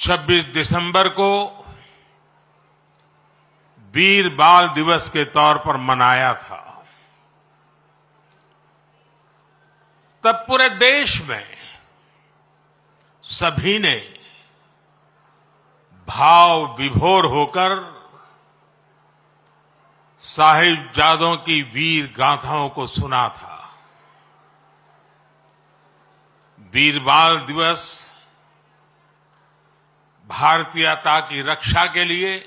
26 दिसंबर को वीर बाल दिवस के तौर पर मनाया था। तब पूरे देश में सभी ने भाव विभोर होकर साहिबजादों की वीर गाथाओं को सुना था। वीर बाल दिवस भारतीयता की रक्षा के लिए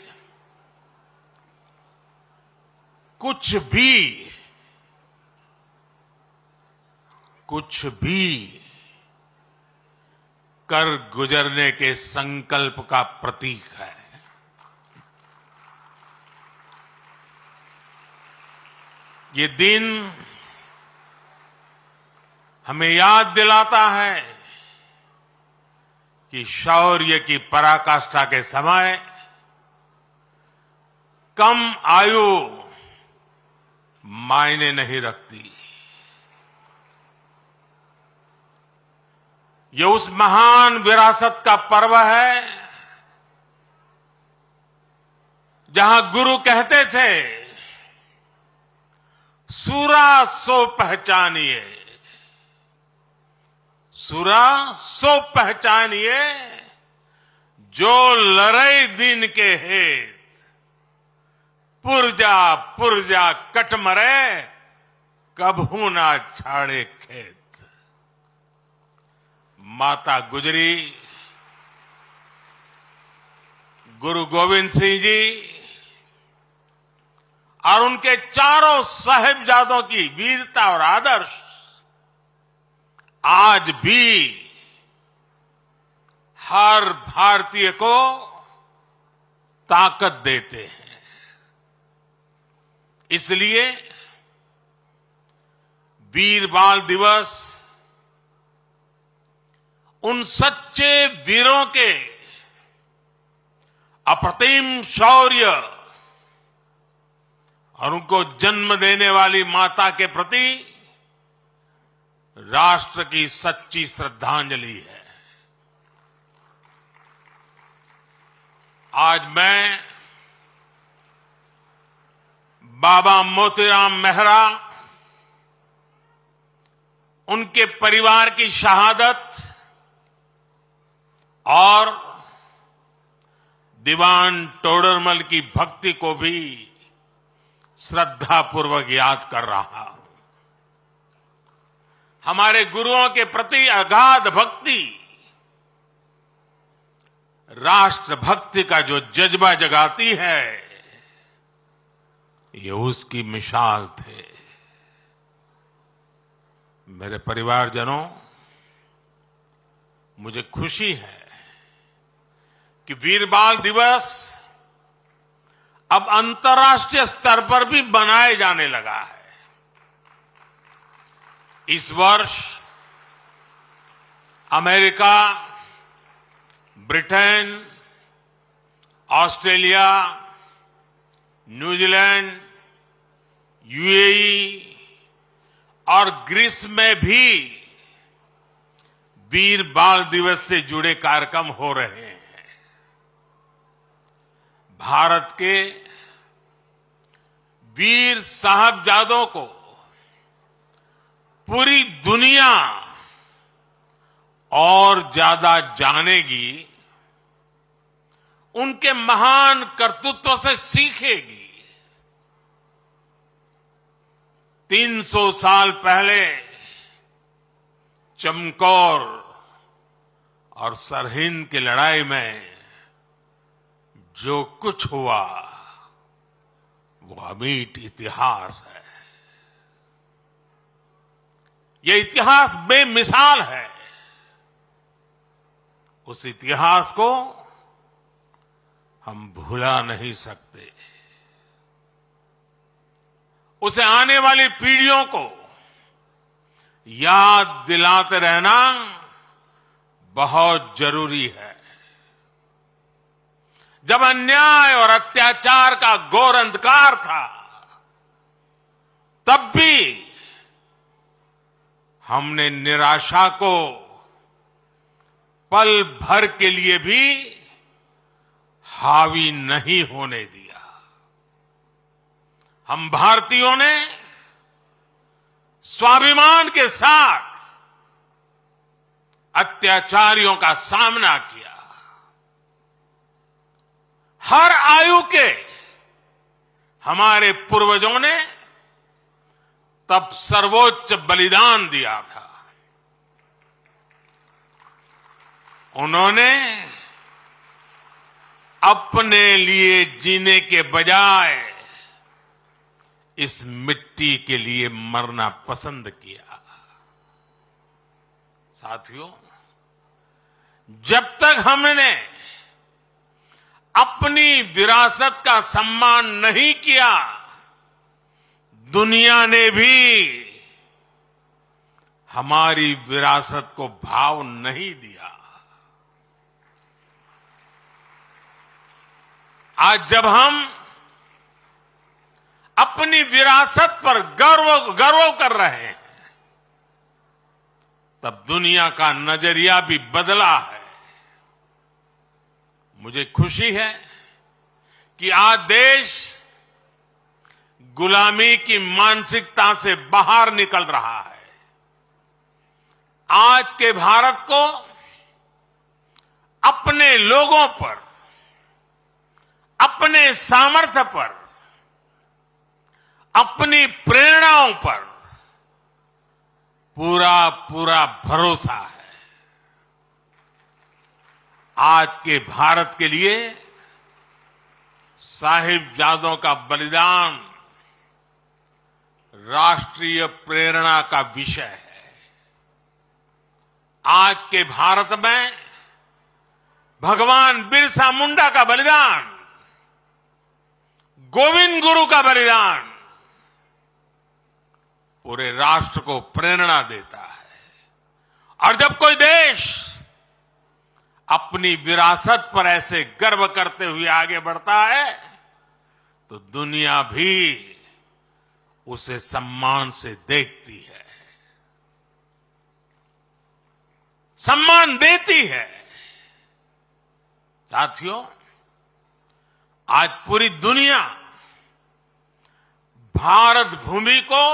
कुछ भी कर गुजरने के संकल्प का प्रतीक है। ये दिन हमें याद दिलाता है कि शौर्य की पराकाष्ठा के समय कम आयु मायने नहीं रखती। ये उस महान विरासत का पर्व है जहां गुरु कहते थे, सूरा सो पहचानिए, सूरा सो पहचानिए, जो लड़ई दिन के हेत, पुरजा कट मरे, कभू ना छाड़े खेत। माता गुजरी, गुरु गोविंद सिंह जी और उनके चारों साहिबजादों की वीरता और आदर्श आज भी हर भारतीय को ताकत देते हैं। इसलिए वीर बाल दिवस उन सच्चे वीरों के अप्रतिम शौर्य और उनको जन्म देने वाली माता के प्रति राष्ट्र की सच्ची श्रद्धांजलि है। आज मैं बाबा मोतीराम मेहरा, उनके परिवार की शहादत और दीवान टोडरमल की भक्ति को भी श्रद्धापूर्वक याद कर रहा हूं। हमारे गुरुओं के प्रति अगाध भक्ति राष्ट्र भक्ति का जो जज्बा जगाती है, ये उसकी मिसाल थे। मेरे परिवारजनों, मुझे खुशी है कि वीर बाल दिवस अब अंतर्राष्ट्रीय स्तर पर भी मनाए जाने लगा है। इस वर्ष America, Britain, Australia, New Zealand, UAE और ग्रीस में भी वीर बाल दिवस से जुड़े कार्यक्रम हो रहे हैं। भारत के वीर साहबजादों को पूरी दुनिया और ज्यादा जानेगी, उनके महान कर्तृत्व से सीखेगी। 300 साल पहले चमकौर और सरहिंद की लड़ाई में जो कुछ हुआ वो अमिट इतिहास है। ये इतिहास बेमिसाल है। उस इतिहास को हम भुला नहीं सकते। उसे आने वाली पीढ़ियों को याद दिलाते रहना बहुत जरूरी है। जब अन्याय और अत्याचार का घोर अंधकार था, तब भी हमने निराशा को पल भर के लिए भी हावी नहीं होने दिया। हम भारतीयों ने स्वाभिमान के साथ अत्याचारियों का सामना किया। हर आयु के हमारे पूर्वजों ने तब सर्वोच्च बलिदान दिया था। उन्होंने अपने लिए जीने के बजाय इस मिट्टी के लिए मरना पसंद किया। साथियों, जब तक हमने अपनी विरासत का सम्मान नहीं किया, दुनिया ने भी हमारी विरासत को भाव नहीं दिया। आज जब हम अपनी विरासत पर गर्व कर रहे हैं, तब दुनिया का नजरिया भी बदला है। मुझे खुशी है कि आज देश गुलामी की मानसिकता से बाहर निकल रहा है। आज के भारत को अपने लोगों पर, अपने सामर्थ्य पर, अपनी प्रेरणाओं पर पूरा भरोसा है। आज के भारत के लिए साहिबजादों का बलिदान राष्ट्रीय प्रेरणा का विषय है। आज के भारत में भगवान बिरसा मुंडा का बलिदान, गोविंद गुरु का बलिदान पूरे राष्ट्र को प्रेरणा देता है। और जब कोई देश अपनी विरासत पर ऐसे गर्व करते हुए आगे बढ़ता है, तो दुनिया भी उसे सम्मान से देखती है, सम्मान देती है। साथियों, आज पूरी दुनिया भारत भूमि को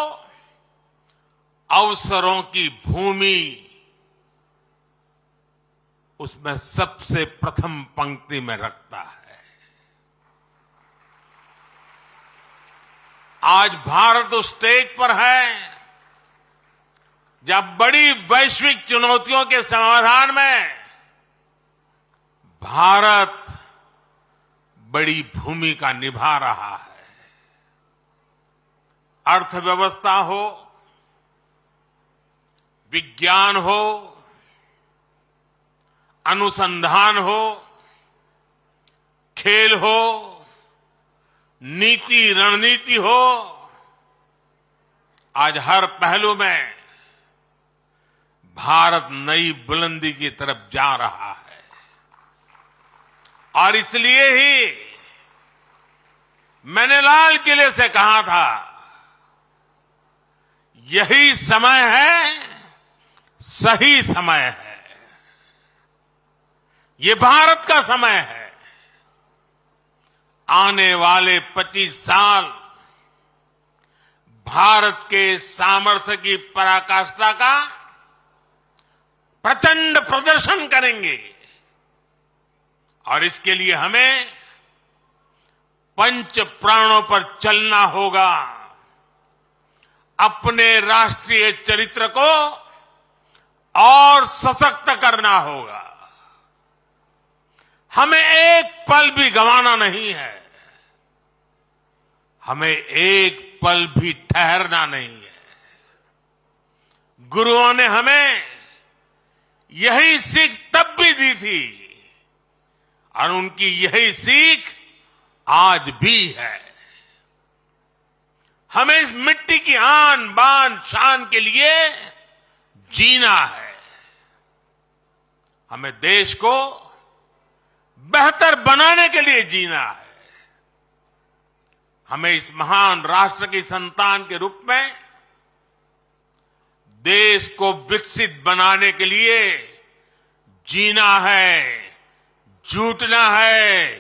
अवसरों की भूमि, उसमें सबसे प्रथम पंक्ति में रखता है। आज भारत उस स्टेज पर है जब बड़ी वैश्विक चुनौतियों के समाधान में भारत बड़ी भूमिका निभा रहा है। अर्थव्यवस्था हो, विज्ञान हो, अनुसंधान हो, खेल हो, नीति रणनीति हो, आज हर पहलू में भारत नई बुलंदी की तरफ जा रहा है। और इसलिए ही मैंने लाल किले से कहा था, यही समय है, सही समय है। ये भारत का समय है। आने वाले 25 साल भारत के सामर्थ्य की पराकाष्ठा का प्रचंड प्रदर्शन करेंगे। और इसके लिए हमें पंच प्राणों पर चलना होगा। अपने राष्ट्रीय चरित्र को और सशक्त करना होगा। हमें एक पल भी गंवाना नहीं है। हमें एक पल भी ठहरना नहीं है। गुरुओं ने हमें यही सीख तब भी दी थी और उनकी यही सीख आज भी है। हमें इस मिट्टी की आन बान शान के लिए जीना है। हमें देश को बेहतर बनाने के लिए जीना है। हमें इस महान राष्ट्र की संतान के रूप में देश को विकसित बनाने के लिए जीना है, जुटना है,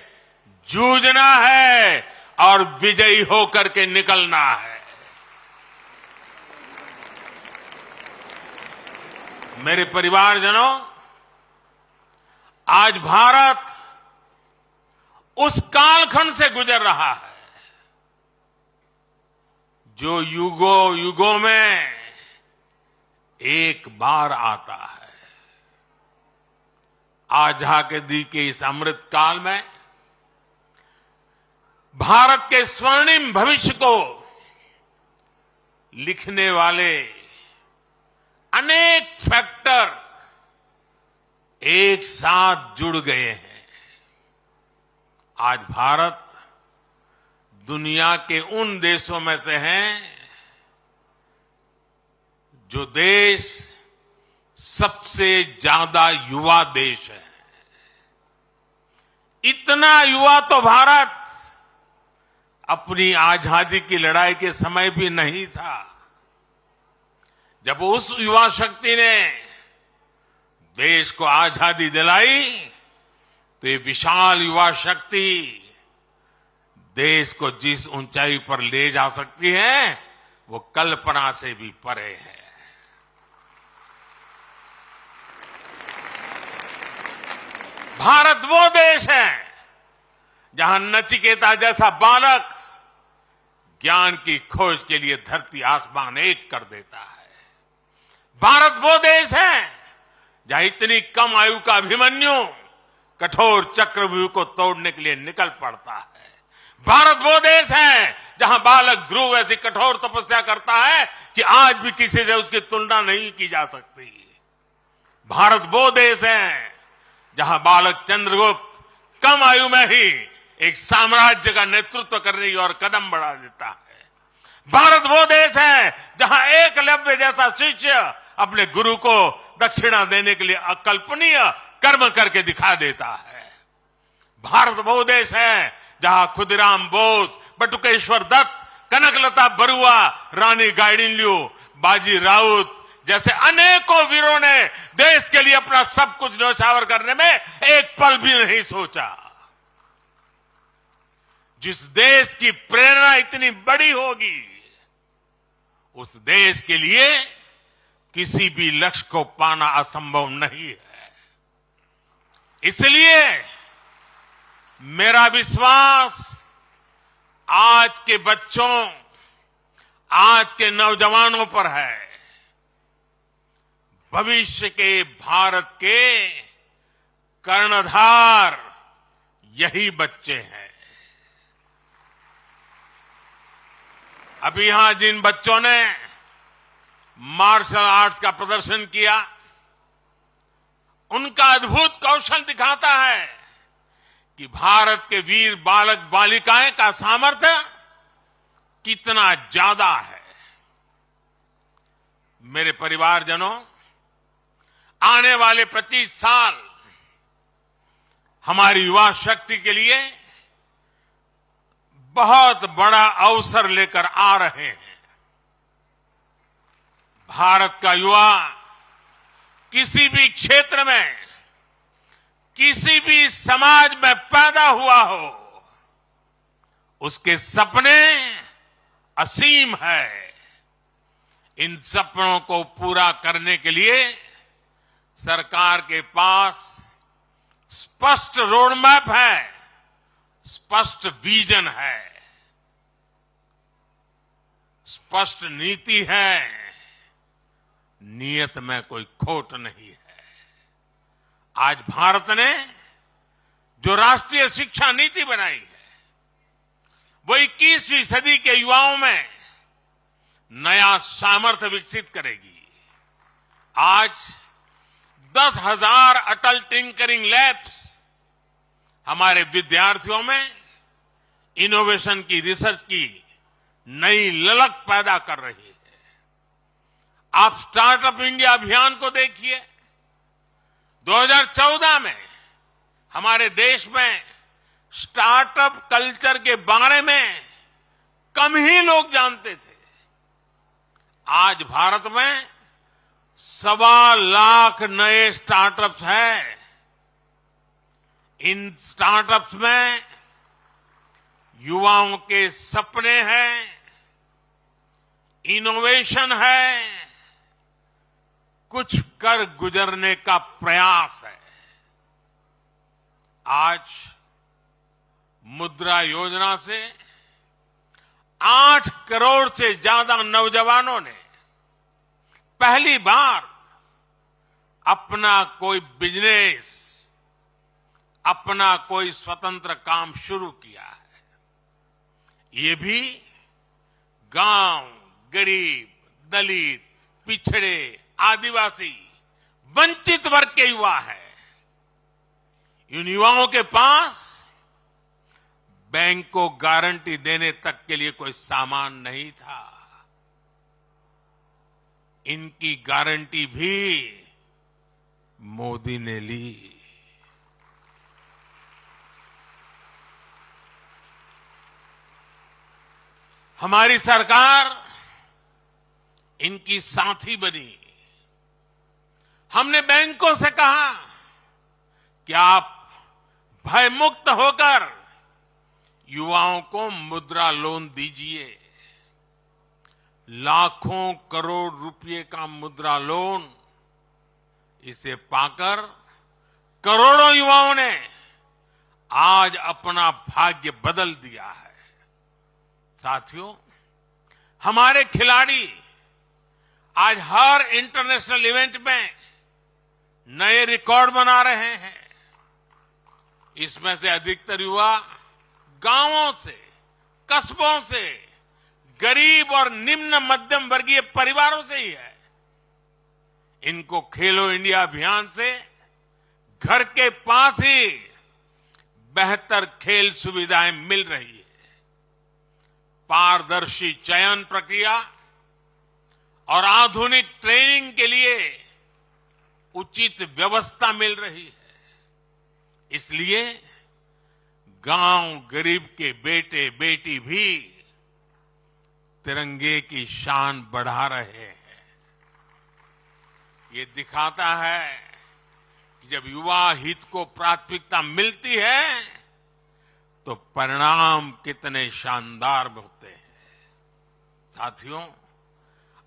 जूझना है और विजयी होकर के निकलना है। मेरे परिवारजनों, आज भारत उस कालखंड से गुजर रहा है जो युगों युगों में एक बार आता है। आजादी के इस अमृत काल में भारत के स्वर्णिम भविष्य को लिखने वाले अनेक फैक्टर एक साथ जुड़ गए हैं। आज भारत दुनिया के उन देशों में से हैं जो देश सबसे ज्यादा युवा देश है। इतना युवा तो भारत अपनी आजादी की लड़ाई के समय भी नहीं था। जब उस युवा शक्ति ने देश को आजादी दिलाई तो ये विशाल युवा शक्ति देश को जिस ऊंचाई पर ले जा सकती है वो कल्पना से भी परे है। भारत वो देश है जहां नचिकेता जैसा बालक ज्ञान की खोज के लिए धरती आसमान एक कर देता है। भारत वो देश है जहां इतनी कम आयु का अभिमन्यु कठोर चक्रव्यूह को तोड़ने के लिए निकल पड़ता है। भारत वो देश है जहां बालक ध्रुव ऐसी कठोर तपस्या करता है कि आज भी किसी से उसकी तुलना नहीं की जा सकती। भारत वो देश है जहां बालक चंद्रगुप्त कम आयु में ही एक साम्राज्य का नेतृत्व करने की ओर कदम बढ़ा देता है। भारत वो देश है जहां एकलव्य जैसा शिष्य अपने गुरु को दक्षिणा देने के लिए अकल्पनीय कर्म करके दिखा देता है। भारत वो देश है जहां खुदीराम बोस, बटुकेश्वर दत्त, कनकलता बरुआ, रानी गाइडिनल्यू, बाजी राउत जैसे अनेकों वीरों ने देश के लिए अपना सब कुछ न्यौछावर करने में एक पल भी नहीं सोचा। जिस देश की प्रेरणा इतनी बड़ी होगी उस देश के लिए किसी भी लक्ष्य को पाना असंभव नहीं है। इसलिए मेरा विश्वास आज के बच्चों, आज के नौजवानों पर है। भविष्य के भारत के कर्णधार यही बच्चे हैं। अभी यहां जिन बच्चों ने मार्शल आर्ट्स का प्रदर्शन किया, उनका अद्भुत कौशल दिखाता है कि भारत के वीर बालक बालिकाएं का सामर्थ्य कितना ज्यादा है। मेरे परिवारजनों, आने वाले 25 साल हमारी युवा शक्ति के लिए बहुत बड़ा अवसर लेकर आ रहे हैं। भारत का युवा किसी भी क्षेत्र में, किसी भी समाज में पैदा हुआ हो, उसके सपने असीम है। इन सपनों को पूरा करने के लिए सरकार के पास स्पष्ट रोड मैप है, स्पष्ट विजन है, स्पष्ट नीति है, नियत में कोई खोट नहीं है। आज भारत ने जो राष्ट्रीय शिक्षा नीति बनाई है वो 21वीं सदी के युवाओं में नया सामर्थ्य विकसित करेगी। आज 10,000 अटल टिंकरिंग लैब्स हमारे विद्यार्थियों में इनोवेशन की, रिसर्च की नई ललक पैदा कर रही है। आप स्टार्टअप इंडिया अभियान को देखिए। 2014 में हमारे देश में स्टार्टअप कल्चर के बारे में कम ही लोग जानते थे। आज भारत में 1.25 लाख नए स्टार्टअप्स हैं। इन स्टार्टअप्स में युवाओं के सपने हैं, इनोवेशन है, कुछ कर गुजरने का प्रयास है। आज मुद्रा योजना से 8 करोड़ से ज्यादा नौजवानों ने पहली बार अपना कोई बिजनेस, अपना कोई स्वतंत्र काम शुरू किया है। ये भी गांव, गरीब, दलित, पिछड़े, आदिवासी, वंचित वर्ग के युवा है। इन युवाओं के पास बैंक को गारंटी देने तक के लिए कोई सामान नहीं था। इनकी गारंटी भी मोदी ने ली। हमारी सरकार इनकी साथी बनी। हमने बैंकों से कहा कि आप भयमुक्त होकर युवाओं को मुद्रा लोन दीजिए। लाखों करोड़ रुपए का मुद्रा लोन, इसे पाकर करोड़ों युवाओं ने आज अपना भाग्य बदल दिया है। साथियों, हमारे खिलाड़ी आज हर इंटरनेशनल इवेंट में नए रिकॉर्ड बना रहे हैं। इसमें से अधिकतर युवा गांवों से, कस्बों से, गरीब और निम्न मध्यम वर्गीय परिवारों से ही है। इनको खेलो इंडिया अभियान से घर के पास ही बेहतर खेल सुविधाएं मिल रही है। पारदर्शी चयन प्रक्रिया और आधुनिक ट्रेनिंग के लिए उचित व्यवस्था मिल रही है। इसलिए गांव गरीब के बेटे बेटी भी तिरंगे की शान बढ़ा रहे हैं। ये दिखाता है कि जब युवा हित को प्राथमिकता मिलती है तो परिणाम कितने शानदार होते हैं। साथियों,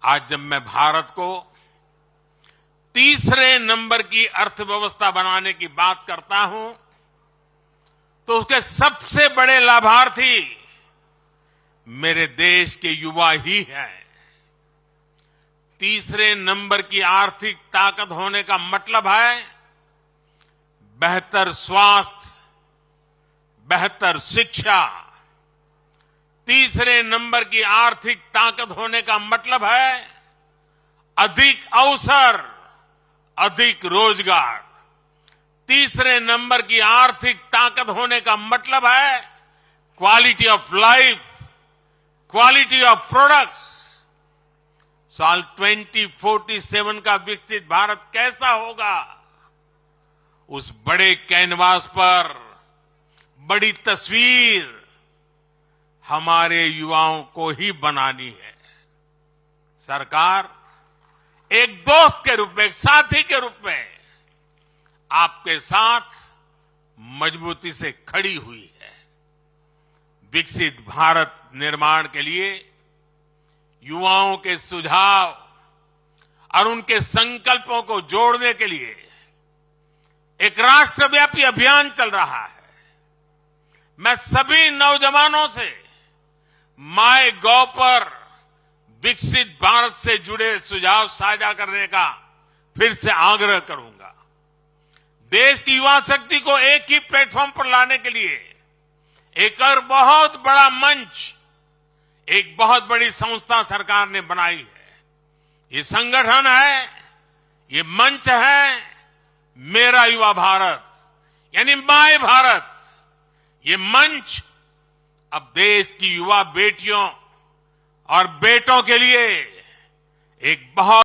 आज जब मैं भारत को तीसरे नंबर की अर्थव्यवस्था बनाने की बात करता हूं तो उसके सबसे बड़े लाभार्थी मेरे देश के युवा ही हैं। तीसरे नंबर की आर्थिक ताकत होने का मतलब है बेहतर स्वास्थ्य, बेहतर शिक्षा। तीसरे नंबर की आर्थिक ताकत होने का मतलब है अधिक अवसर, अधिक रोजगार। तीसरे नंबर की आर्थिक ताकत होने का मतलब है quality of life, quality of products. साल 2047 का विकसित भारत कैसा होगा, उस बड़े कैनवास पर बड़ी तस्वीर हमारे युवाओं को ही बनानी है। सरकार एक दोस्त के रूप में, एक साथी के रूप में आपके साथ मजबूती से खड़ी हुई है। विकसित भारत निर्माण के लिए युवाओं के सुझाव और उनके संकल्पों को जोड़ने के लिए एक राष्ट्रव्यापी अभियान चल रहा है। मैं सभी नौजवानों से माय गॉव पर विकसित भारत से जुड़े सुझाव साझा करने का फिर से आग्रह करूंगा। देश की युवा शक्ति को एक ही प्लेटफॉर्म पर लाने के लिए एक और बहुत बड़ा मंच, एक बहुत बड़ी संस्था सरकार ने बनाई है। ये संगठन है, ये मंच है मेरा युवा भारत, यानी माय भारत। ये मंच अब देश की युवा बेटियों और बेटों के लिए एक बहुत